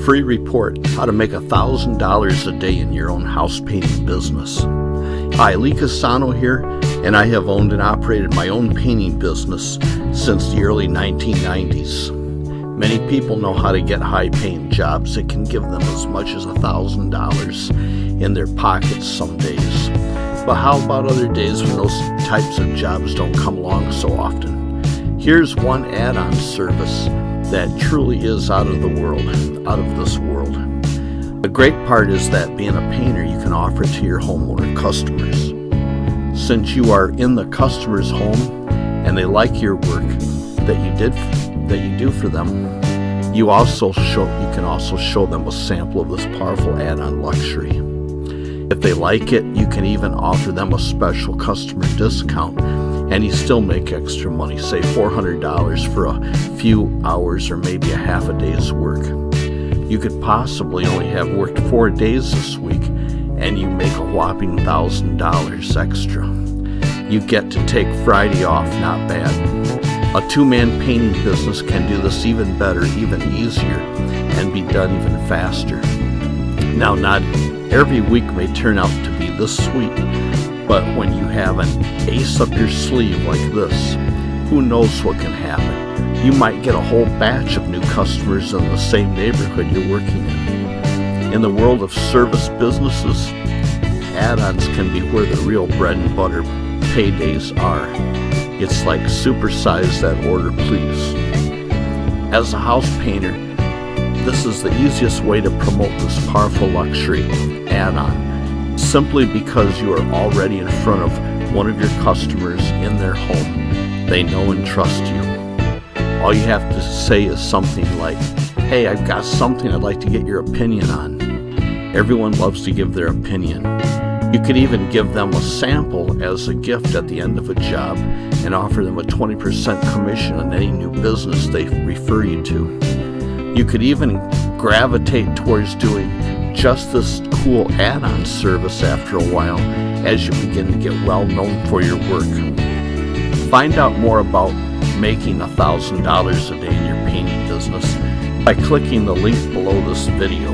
free report, how to make $1,000 a day in your own house painting business. Hi, Lee Cusano here, and I have owned and operated my own painting business since the early 1990s. Many people know how to get high-paying jobs that can give them as much as $1,000 in their pockets some days. But how about other days when those types of jobs don't come along so often? Here's one add-on service that truly is out of this world. The great part is that being a painter, you can offer it to your homeowner customers. Since you are in the customer's home and they like your work that you do for them, you can also show them a sample of this powerful add-on luxury. If they like it, you can even offer them a special customer discount, and you still make extra money, say $400 for a few hours or maybe a half a day's work. You could possibly only have worked 4 days this week, and you make a whopping $1,000 extra. You get to take Friday off, not bad. A two-man painting business can do this even better, even easier, and be done even faster. Now, not every week may turn out to be this sweet, but when you have an ace up your sleeve like this, who knows what can happen? You might get a whole batch of new customers in the same neighborhood you're working in. In the world of service businesses, add-ons can be where the real bread and butter paydays are. It's like supersize that order, please. As a house painter, this is the easiest way to promote this powerful luxury add-on, simply because you are already in front of one of your customers in their home. They know and trust you. All you have to say is something like, "Hey, I've got something I'd like to get your opinion on." Everyone loves to give their opinion. You could even give them a sample as a gift at the end of a job and offer them a 20% commission on any new business they refer you to. You could even gravitate towards doing just this cool add-on service after a while as you begin to get well known for your work. Find out more about making $1,000 a day in your painting business by clicking the link below this video.